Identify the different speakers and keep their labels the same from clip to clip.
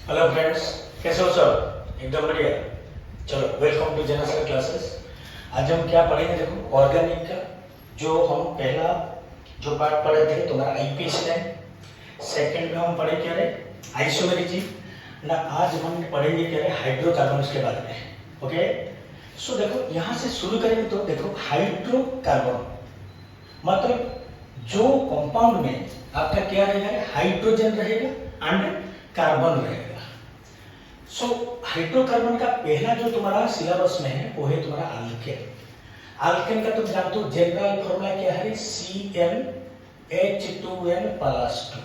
Speaker 1: Hello friends, कैसे हो सब? एकदम बढ़िया। चलो, वेलकम टू जेनरल क्लासेस। आज हम क्या पढ़ेंगे? देखो, ऑर्गेनिक का जो हम पहला जो पार्ट पढ़े थे तुम्हारा आईपीएस में, सेकंड में हम पढ़े क्या रहे आइसोमेरिज्म ना। आज हम पढ़ेंगे क्या रहे हाइड्रोकार्बन्स के बारे में। ओके, सो देखो यहाँ से शुरू करेंगे तो देखो हाइड्रोकार्बन मतलब जो कंपाउंड में आपका क्या रहेगा, हाइड्रोजन रहेगा एंड कार्बन रहेगा। सो हाइड्रोकार्बन का पहला जो तुम्हारा सिलेबस में है वो है तुम्हारा अल्केन। अल्केन का तुम जानते हो जनरल फॉर्मूला क्या है, CnH2n+2,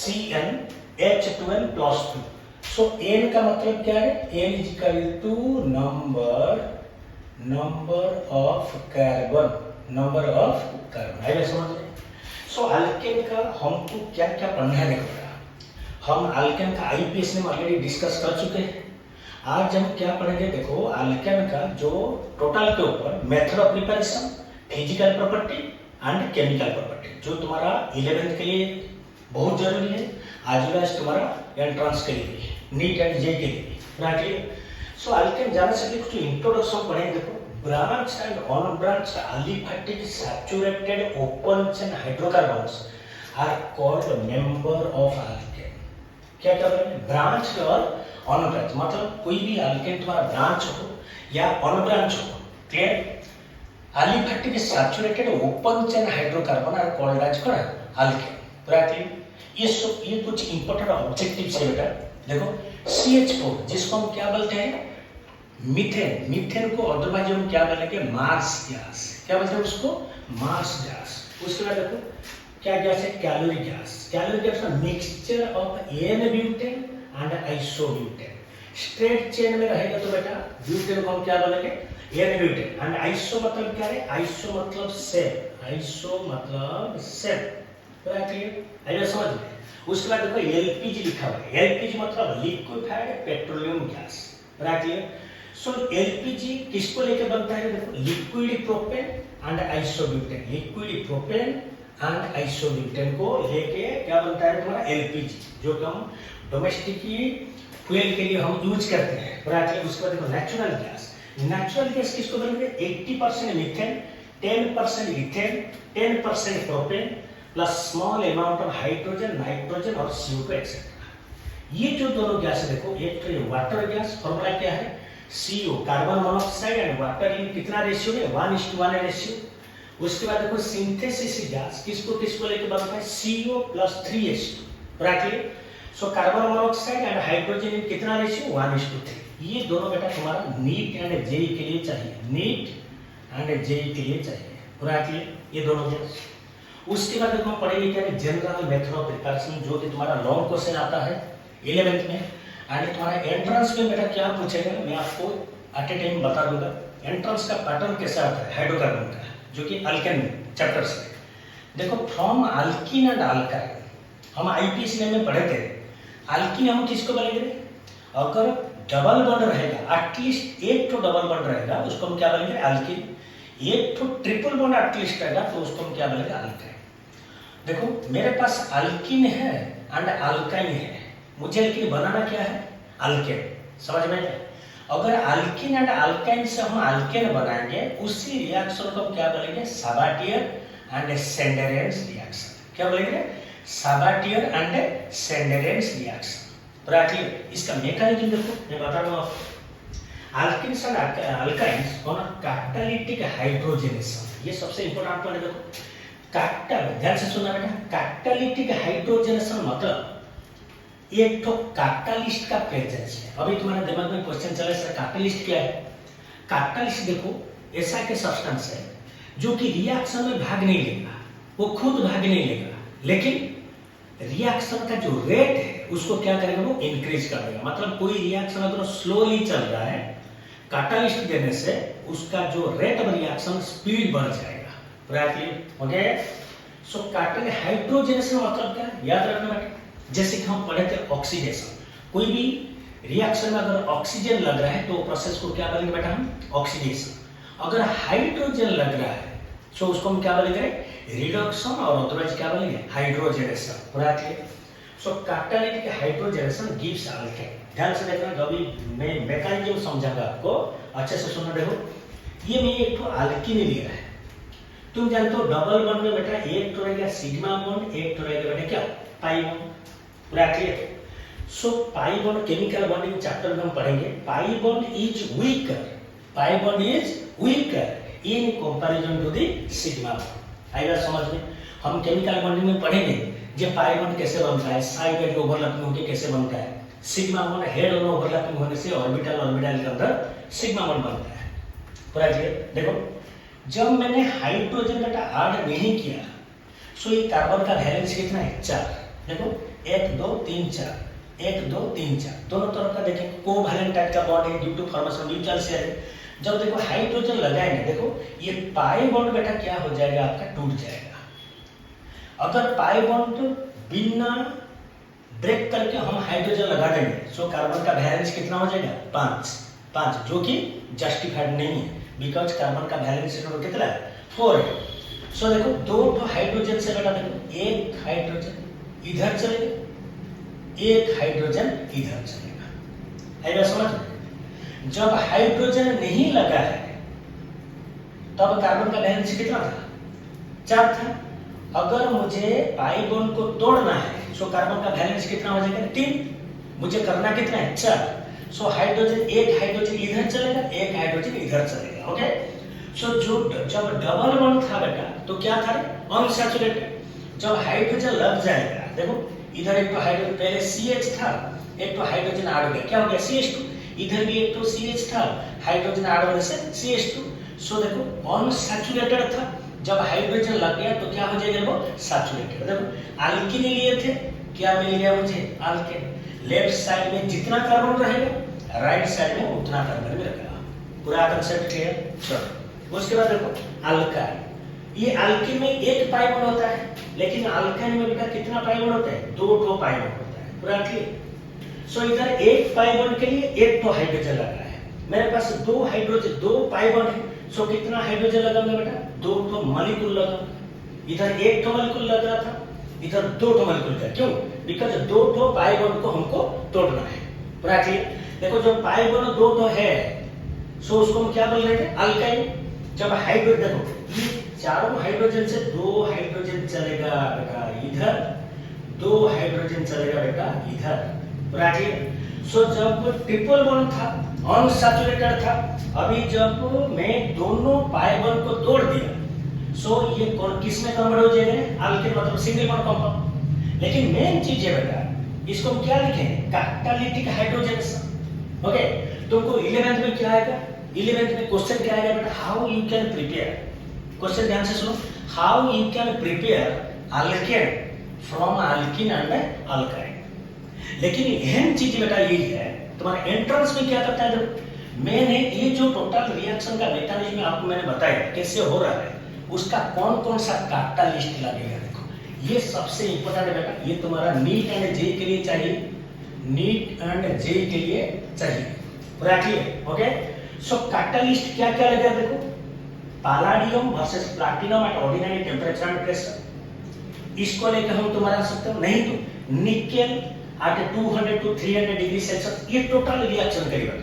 Speaker 1: CnH2n+2। सो n का मतलब क्या है, n is equal to number of carbon. आइए समझ रहे। सो अल्केन का हमको क्या क्या पढ़ना है देखो। हम अल्केन का आईपीएस में ऑलरेडी डिस्कस कर चुके हैं। आज हम क्या पढ़ेंगे देखो, अल्केन का जो टोटल के ऊपर method of preparation, physical property and chemical property जो तुम्हारा 11th के लिए बहुत जरूरी है, आज वेल एज तुम्हारा एंट्रेंस के लिए भी, नीट एंड जे के लिए। राइट। सो अल्केन जाने से कुछ इंट्रोडक्शन पढ़ेंगे देखो। Branch and unbranched aliphatic saturated open chain hydrocarbons are called member of alkane. क्या क्या बोलेंगे, ब्रांच और अनब्रांच मतलब कोई भी अल्केन तुम्हारा ब्रांच हो या अनब्रांच हो। Clear? Aliphatic saturated open chain hydrocarbon are called as alkane. पूरा क्लियर? ये कुछ इंपॉर्टेंट ऑब्जेक्टिव्स है बेटा। देखो CH4 जिसको हम क्या बोलते हैं, मीथेन। मीथेन को अदरवाइज हम क्या बोलेंगे, मार्स गैस। क्या बोलते हैं उसको, मार्स गैस। उसके बाद देखो क्या गैस है, कैलोरी गैस। कैलोरी गैस का mixture of n butane and isobutane. Straight chain में रहेगा तो बेटा ब्यूटेन को हम क्या बोलेंगे, N-ब्यूटेन। एंड आइसो मतलब क्या है, आइसो मतलब सेफ, आइसो मतलब सेफ। पूरा क्लियर? आइए समझ में। उसके बाद देखो LPG लिखा हुआ है। LPG मतलब लिक्विफाइड पेट्रोलियम गैस। पूरा क्लियर? सो LPG किसको लेके बनता है देखो, liquid propane and isobutane. Liquid propane and isobutane को लेके क्या बनता है तुम्हारा LPG, जो कि हम डोमेस्टिक फ्यूल के लिए हम यूज करते हैं। पूरा क्लियर? उसके बाद देखो नेचुरल गैस। नेचुरल गैस किसको बोलेंगे, 80% methane, 10% ethane, 10% propane plus small amount of hydrogen, nitrogen और CO2 एक्सेट्रा। ये जो दोनों गैस है देखो, एक तो वाटर गैस, फॉर्मूला क्या है, CO carbon monoxide and water in कितना रेशियो है, 1:1 रेशियो। उसके बाद देखो सिंथेसिस गैस किसको लेके बनता है, CO + 3H2। पूरा clear? So carbon monoxide and hydrogen in कितना रेशियो, 1:3। ये दोनों बेटा तुम्हारा नीट एंड जेई के लिए चाहिए, नीट एंड जेई के लिए चाहिए। पूरा क्लियर? ये दोनों गैस। उसके बाद देखो हम पढ़ेंगे क्या है, जनरल मेथड ऑफ प्रिपरेशन, जो कि तुम्हारा लॉन्ग क्वेश्चन आता है 11th में। एंड तुम्हारा एंट्रेंस में बेटा क्या पूछेगा, मैं आपको एट ए टाइम बता दूंगा एंट्रेंस का पैटर्न कैसा आता है हाइड्रोकार्बन का, जो कि अल्केन चैप्टर से। देखो फ्रॉम अल्कीन एंड अल्काइन हम आईपीएस में पढ़े थे। अल्कीन हम किसको बोलेंगे, अगर डबल बॉन्ड रहेगा, एटलीस्ट एक तो डबल बॉन्ड रहेगा उसको हम क्या बोलेंगे, अल्कीन। एक तो ट्रिपल बॉन्ड एटलीस्ट रहेगा तो उसको हम क्या बोलेंगे, अल्काइन। देखो मेरे पास अल्कीन है एंड अल्काइन है, मुझे लेकिन बनाना क्या है, अल्केन। समझ में? अगर अल्कीन एंड अल्काइन से हम अल्केन बनाएंगे, उसी रिएक्शन को हम क्या बोलेंगे, साबाटियर एंड सेंडेरेंस रिएक्शन। क्या बोलेंगे, साबाटियर एंड सेंडेरेंस रिएक्शन। पूरा क्लियर? इसका मैकेनिज्म देखो मैं बता रहा हूं आपको। Alkenes and alkynes on catalytic hydrogenation, ये सबसे इंपॉर्टेंट पॉइंट देखो। ध्यान से सुनना बेटा, कैटालिटिक हाइड्रोजनेशन मतलब एक तो कैटालिस्ट का प्रेजेंस है। अभी तुम्हारे दिमाग में क्वेश्चन चले सर कैटालिस्ट क्या है। कैटालिस्ट देखो ऐसा के सब्सटेंस है जो कि रिएक्शन में भाग नहीं लेगा, वो खुद भाग नहीं लेगा, लेकिन रिएक्शन का जो रेट है उसको क्या करेगा, वो इंक्रीज कर देगा। मतलब कोई रिएक्शन अगर स्लोली चल रहा है, कैटालिस्ट देने से उसका जो रेट ऑफ रिएक्शन स्पीड बढ़ जाएगा। ओके? सो कैटालिटिक हाइड्रोजनेशन मतलब क्या है, याद रखना बेटा। जैसे कि हम पढ़े थे ऑक्सीडेशन, कोई भी रिएक्शन में अगर ऑक्सीजन लग रहा है तो प्रोसेस को क्या बोलेंगे बेटा हम, ऑक्सीडेशन। अगर हाइड्रोजन लग रहा है तो उसको हम क्या बोलेंगे, रिडक्शन, और अदरवाइज क्या बोलेंगे, हाइड्रोजनेशन। पूरा क्लियर? सो कैटालिटिक हाइड्रोजनेशन गिव्स अल्केन। ध्यान से देखना, जब भी मैं मैकेनिज्म समझाऊंगा आपको, अच्छे से सुनो। देखो ये मैं एक तो अल्कीन लिया है, तुम जानते हो डबल बॉन्ड में बेटा एक तो रहेगा सिग्मा बॉन्ड, एक तो रहेगा बेटा क्या पाई बॉन्ड, पूरा clear. So pi bond chemical bonding chapter में हम पढ़ेंगे। Pi bond is weaker, pi bond is weaker in comparison to the sigma bond. आएगा समझ में? हम केमिकल बॉन्डिंग में पढ़ेंगे जे पाई बॉन्ड कैसे बनता है, साइड हेड ओवरलैपिंग होकर कैसे बनता है, सिग्मा बॉन्ड हेड और ओवरलैपिंग होने से ऑर्बिटल ऑर्बिटल के अंदर सिग्मा बॉन्ड बनता है, पूरा क्लियर। देखो जब मैंने हाइड्रोजन बेटा ऐड नहीं किया, सो ये कार्बन का वैलेंस कितना है 4। देखो 1 2 3 4, 1 2 3 4 दोनों तरफ का देखें कोवैलेंट टाइप का बॉन्ड है due to formation mutual share है। जब देखो हाइड्रोजन लगाएंगे, देखो ये पाई बॉन्ड बेटा क्या हो जाएगा आपका, टूट जाएगा। अगर पाई बॉन्ड तो बिना ब्रेक करके हम हाइड्रोजन लगा देंगे, सो कार्बन का वैलेंस कितना हो जाएगा 5, जो कि जस्टिफाइड नहीं है, बिकॉज कार्बन का वैलेंस कितना है 4 है। सो देखो दो तो हाइड्रोजन से बेटा देखो एक हाइड्रोजन इधर चलेगा, एक हाइड्रोजन इधर चलेगा। आएगा समझ में? जब हाइड्रोजन नहीं लगा है तब कार्बन का वैलेंस कितना था 4 था। अगर मुझे पाई बॉन्ड को तोड़ना है, सो कार्बन का वैलेंस कितना हो जाएगा 3, मुझे करना कितना है 4। सो हाइड्रोजन एक हाइड्रोजन इधर चलेगा, एक हाइड्रोजन इधर चलेगा। ओके, सो जो जब डबल बॉन्ड था बेटा तो क्या था अनसैचुरेटेड। जब हाइड्रोजन लग जाएगा, देखो इधर एक तो हाइड्रोजन पहले CH था, एक तो हाइड्रोजन ऐड हो गया, क्या हो गया CH2। इधर भी एक तो CH था, हाइड्रोजन ऐड होने से CH2। सो देखो अनसैचुरेटेड था, जब हाइड्रोजन लग गया तो क्या हो जाएगा वो सैचुरेटेड। देखो अल्कीन लिए थे, क्या मिल गया मुझे अल्केन। लेफ्ट साइड में जितना कार्बन रहेगा, राइट साइड में उतना कार्बन भी रहेगा। पूरा कांसेप्ट क्लियर। चलो उसके बाद देखो अल्काइन। ये अल्कीन में एक पाई बॉन्ड होता है, लेकिन अल्काइन में बेटा कितना पाई बॉन्ड होता है 2 पाई बॉन्ड होता है, पूरा क्लियर। सो इधर एक पाई बॉन्ड के लिए एक तो हाइड्रोजन लगा है, मेरे पास 2 हाइड्रोजन 2 पाई बॉन्ड है। सो कितना हाइड्रोजन लगाऊंगा बेटा 2 तो मॉलिक्यूल लगाऊंगा। इधर एक तो मॉलिक्यूल लग रहा था, इधर 2 तो मॉलिक्यूल का, क्यों? बिकॉज़ 2 तो पाई बॉन्ड को हमको तोड़ना है, पूरा क्लियर। देखो जब पाई बॉन्ड 2 तो है, सो उसको हम क्या बोल रहे थे अल्काइन। जब हाइड्रोजन देखो ये चारों हाइड्रोजन से 2 हाइड्रोजन चलेगा बेटा इधर, 2 हाइड्रोजन चलेगा बेटा इधर, पूरा क्लियर। सो जब ट्रिपल बॉन्ड था अनसैचुरेटेड था, अभी जब मैं दोनों पाई बॉन्ड को तोड़ दिया, सो ये कौन किस में कन्वर्ट हो जाएगा अल्केन, मतलब सिंगल बॉन्ड कंपाउंड। लेकिन मेन चीज है बेटा, इसको हम क्या लिखेंगे कैटालिटिक हाइड्रोजनेशन। ओके, तुमको 11th में क्या आएगा, 11th में क्वेश्चन क्या आएगा बेटा, how you can prepare. Question ध्यान से सुनो, how you can prepare alkane from alkyne and alkyne. लेकिन अहम चीज बेटा यही है, तुम्हारे एंट्रेंस में क्या करता है, मैंने ये जो टोटल रिएक्शन का मैकेनिज्म आपको मैंने बताया कैसे हो रहा है, उसका कौन कौन सा कैटालिस्ट लगेगा। देखो ये सबसे इंपॉर्टेंट है बेटा, ये तुम्हारा नीट एंड जे के लिए चाहिए, नीट एंड जे के लिए चाहिए, पूरा क्लियर। ओके, सो कैटालिस्ट क्या क्या लगेगा, देखो palladium versus platinum at ordinary temperature and pressure, इसको लेकर हम तुम्हारा सकते हो, नहीं तो nickel at 200 to 300 degree Celsius, ये टोटल रिएक्शन करेगा,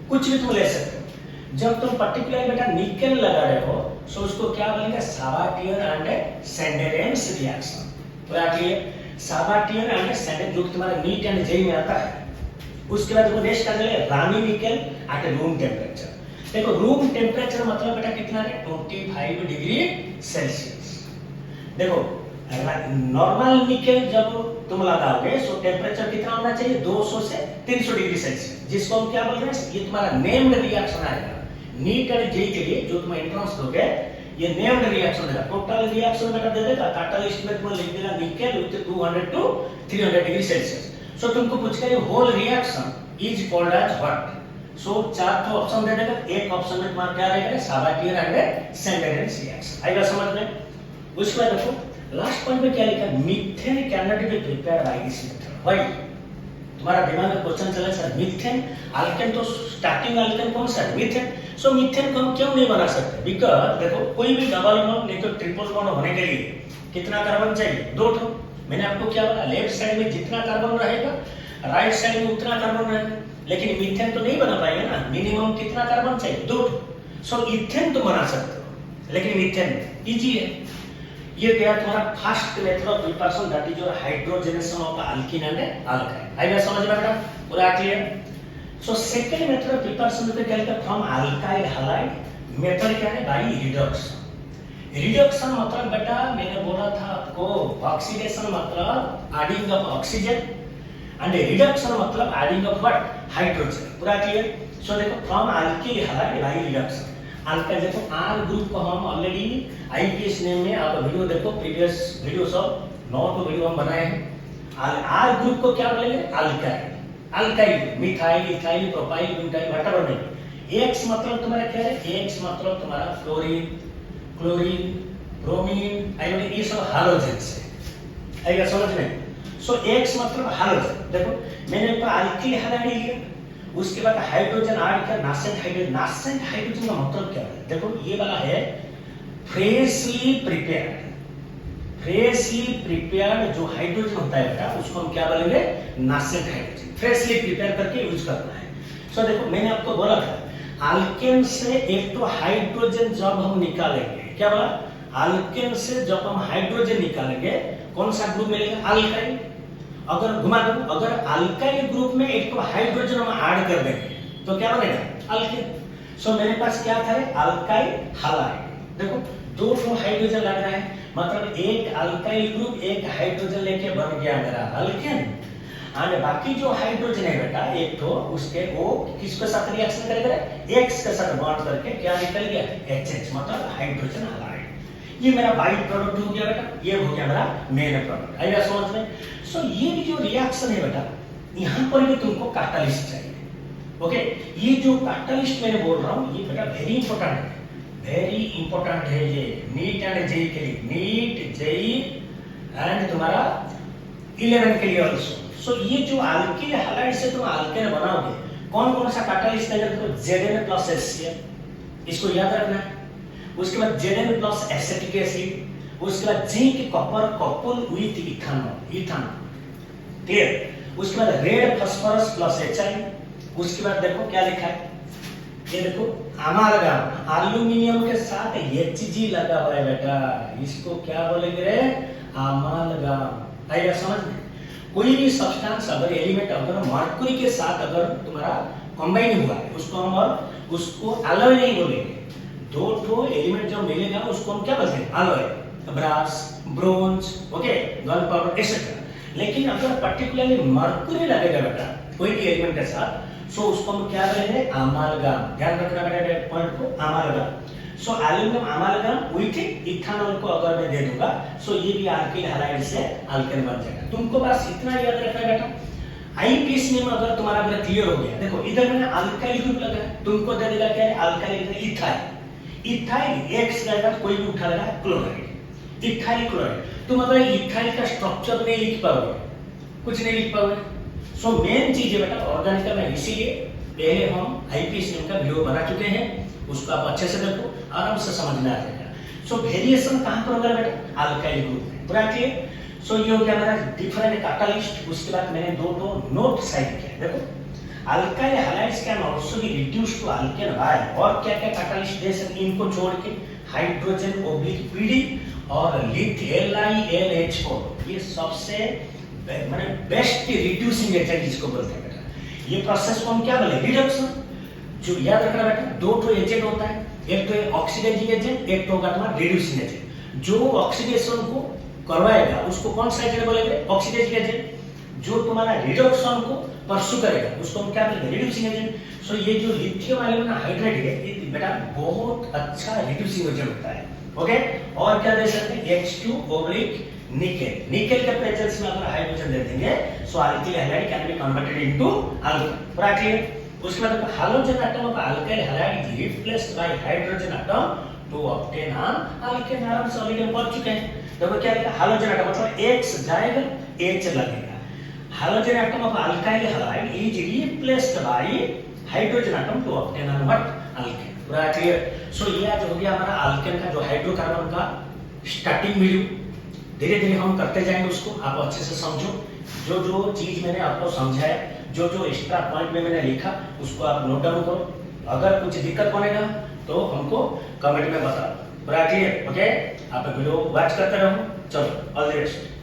Speaker 1: कुछ भी तुम ले सकते हो। जब तुम पर्टिकुलर बेटा निकेल लगा रहे हो, सो उसको क्या बोलेंगे साबाटियर एंड सैंडेलेंस रिएक्शन, पूरा क्लियर। साबाटियर एंड सैंडेल जो तुम्हारा नीट एंड जे में आता है। उसके बाद वो नेक्स्ट कर ले रानी निकेल एट रूम टेंपरेचर। देखो रूम टेंपरेचर मतलब बेटा कितना है 25 डिग्री सेल्सियस। देखो नॉर्मल निकेल जब तुम लगाओगे, सो टेम्परेचर कितना होना चाहिए 200 से 300 डिग्री सेल्सियस, जिसको हम क्या बोल रहे हैं, ये तुम्हारा नेम्ड रिएक्शन आएगा। नीट एंड जे के लिए जो तुम एंट्रेंस दोगे, ये नेम्ड रिएक्शन देगा। टोटल रिएक्शन बेटा दे देगा, कैटालिस्ट में तुम लिख देगा nickel with 200 to 300 degree Celsius. So तुमको पूछेगा ये whole reaction is called as what. So 4 तो ऑप्शन दे देगा, एक ऑप्शन में तुम्हारा क्या रहेगा साबाटियर एंड सैंडेलेंस रिएक्शन, आएगा समझ में। उसके बाद देखो लास्ट पॉइंट में क्या लिखा है, methane can not be prepared by this method. Why? तुम्हारा दिमाग में क्वेश्चन चला सर मीथेन अल्केन तो स्टार्टिंग अल्केन कौन सा है मीथेन, सो मीथेन को हम क्यों नहीं बना सकते, बिकॉज़ देखो कोई भी डबल बॉन्ड नहीं तो ट्रिपल बॉन्ड होने के लिए कितना कार्बन चाहिए 2 ठो, मैंने आपको क्या बोला, लेफ्ट साइड में जितना कार्बन रहेगा राइट साइड में उतना कार्बन रहेगा, लेकिन मीथेन तो नहीं बना पाएगा ना, मिनिमम कितना कार्बन चाहिए, 2। सो इथेन तो बना सकते हो, लेकिन मीथेन इजी है। ये गया तुम्हारा first method of preparation, that is your hydrogenation of alkene and alkyl. आई बात समझ में बेटा, पूरा clear. So second method of preparation पे क्या लिखा, फ्रॉम अल्काइल हैलाइड मेथड क्या है, बाय रिडक्शन। रिडक्शन मतलब बेटा मैंने बोला था आपको, ऑक्सीडेशन मतलब adding of oxygen and reduction मतलब एडिंग ऑफ व्हाट, हाइड्रोजन। पूरा क्लियर। सो देखो from alkyl halide by reduction, alkyl देखो आर ग्रुप को हम ऑलरेडी आईपीएस नेम में आप वीडियो देखो, प्रीवियस वीडियो सब 9 वीडियो हम बनाए हैं। आर ग्रुप को क्या बोलेंगे, alkyl. Alkyl methyl, ethyl, propyl, butyl, whatever name. X मतलब तुम्हारा क्या है, एक्स मतलब तुम्हारा फ्लोरीन, क्लोरीन, ब्रोमीन, आयोडीन, ये सब हैलोजन से आएगा समझ में। सो एक्स मतलब हैलोजन। देखो मैंने ऊपर अल्काइल हैलाइड लिया, उसके बाद हाइड्रोजन ऐड किया, नासेंट हाइड्रोजन। नासेंट हाइड्रोजन का मतलब क्या है, देखो ये वाला है फ्रेशली प्रिपेयर्ड। फ्रेशली प्रिपेयर्ड जो हाइड्रोजन होता है बेटा, उसको हम क्या बोलेंगे, नासेंट हाइड्रोजन। फ्रेशली प्रिपेयर करके यूज करना है। सो देखो मैंने आपको बोला था अल्केन से एक तो हाइड्रोजन जब हम निकालेंगे, क्या बोला, अल्केन से जब हम हाइड्रोजन निकालेंगे कौन सा ग्रुप मिलेगा, अल्काइल। अगर घुमा दो, अगर अल्काइल ग्रुप में एक तो हाइड्रोजन हम ऐड कर देंगे तो क्या बनेगा, अल्केन। सो मेरे पास क्या था, अल्काइल हैलाइड। देखो 2 हाइड्रोजन लग रहा है, मतलब एक अल्काइल ग्रुप एक हाइड्रोजन लेके बन गया मेरा अल्केन। और बाकी जो हाइड्रोजन है बेटा एक तो उसके वो किसके साथ रिएक्शन करेगा, एक्स के साथ बॉन्ड करके क्या निकल गया, एचएच, मतलब हाइड्रोजन हैलाइड। ये मेरा बाई प्रोडक्ट हो गया बेटा, ये हो गया मेरा मेन प्रोडक्ट। आइए समझ में। सो ये जो रिएक्शन है बेटा, यहाँ पर भी तुमको कैटलिस्ट चाहिए। ओके, ये जो कैटलिस्ट मैंने बोल रहा हूँ ये बेटा वेरी इंपॉर्टेंट है, वेरी इंपॉर्टेंट है ये नीट एंड जेई के लिए, नीट जेई एंड तुम्हारा 11 के लिए ऑल्सो। सो ये जो अल्काइल हैलाइड से तुम अल्केन बनाओगे, कौन कौन सा कैटलिस्ट है, देखो Zn प्लस HCl, इसको याद रखना है। उसके बाद Zn प्लस एसिटिक एसिड, उसके बाद zinc copper couple with ethanol, ethanol, clear. उसके बाद रेड फास्फोरस प्लस HI, उसके बाद देखो क्या लिखा है, ये देखो अमालगम, एल्यूमिनियम के साथ Hg लगा हुआ है बेटा, इसको क्या बोलेंगे रे, अमालगम। आइए समझ में। कोई भी सब्सटेंस अगर एलिमेंट अगर मर्क्यूरी के साथ अगर तुम्हारा कंबाइन हुआ है, उसको हम और उसको अलॉय नहीं बोलेंगे। 2 एलिमेंट जो मिलेगा उसको हम क्या बोलते हैं, alloy, brass, bronze, okay, gun powder etcetera. लेकिन अगर पर्टिकुलरली मर्क्यूरी लगेगा बेटा कोई भी एलिमेंट के साथ, सो उसको हम क्या बोलेंगे, अमालगम। ध्यान रखना बेटा पॉइंट को, अमालगम। सो एल्यूमिनियम अमालगम विथ इथेनॉल को अगर मैं दे दूंगा, सो ये भी अल्काइल हैलाइड से अल्केन बन जाएगा। तुमको बस इतना याद रखना बेटा, आईपीएस में अगर तुम्हारा पूरा क्लियर हो गया। देखो इधर मैंने अल्काइल ग्रुप लगा है, तुमको दे देगा क्या है, अल्काइल इथाइल। इथाइल एक्स रहेगा, कोई भी उठा लेगा क्लोराइड, इथाइल क्लोराइड। तुम अगर इथाइल का स्ट्रक्चर नहीं लिख पाओगे, कुछ नहीं लिख पाओगे। सो मेन चीज है बेटा ऑर्गेनिक में, इसीलिए पहले हम आईपीएस का वीडियो बना चुके हैं, उसको आप अच्छे से देखो, आराम से समझ में आ जाएगा। सो वेरिएशन कहां पर होगा बेटा, अल्काइल ग्रुप में, पूरा क्लियर। सो ये हो गया हमारा डिफरेंट कैटलिस्ट। उसके बाद मैंने 2 नोट साइड किया। देखो alkyl halides can also be reduced to alkane by, और क्या क्या कैटलिस्ट दे सकते हैं इनको छोड़ के, हाइड्रोजन ओब्लिक पीडी और लिथियम LiLH4, ये सबसे माने बेस्ट रिड्यूसिंग एजेंट जिसको बोलते हैं बेटा। ये प्रोसेस को हम क्या बोले, रिडक्शन। जो याद रखना बेटा, 2 एजेंट होता है, एक तो ऑक्सीडाइजिंग एजेंट, एक तो होगा तुम्हारा रिड्यूसिंग एजेंट। जो ऑक्सीडेशन को करवाएगा उसको कौन सा एजेंट बोलेंगे, ऑक्सीडाइजिंग एजेंट। जो तुम्हारा रिडक्शन को परसू करेगा उसको हम क्या बोलेंगे, रिड्यूसिंग एजेंट। सो ये जो लिथियम आयोन हाइड्रेट है ये बेटा बहुत अच्छा रिड्यूसिंग एजेंट होता है। ओके, और क्या दे सकते हैं, H2 निकेल। निकेल के प्रेजेंस में अगर हाइड्रोजन दे देंगे, so alkyl halide can be converted into alkane, पूरा क्लियर। उसके बाद hydrogen atom of alkyl halide is replaced by hydrogen atom to obtain an alkane. आराम से ऑलरेडी हम पढ़ चुके हैं। देखो क्या लिखा, हाइड्रोजन एटम मतलब X जाएगा H लगेगा। Hydrogen atom of alkyl halide is replaced by hydrogen atom to obtain an what, alkane, पूरा क्लियर। सो ये आज हो गया हमारा अल्केन का जो हाइड्रोकार्बन का स्टार्टिंग वैल्यू, धीरे धीरे हम करते जाएंगे उसको, आप अच्छे से समझो। जो जो चीज मैंने आपको समझाया, जो जो एक्स्ट्रा पॉइंट में मैंने लिखा, उसको आप नोट डाउन करो। अगर कुछ दिक्कत बनेगा तो हमको कमेंट में बताओ। पूरा क्लियर? ओके, आप वीडियो वॉच करते रहो। चलो, ऑल द बेस्ट।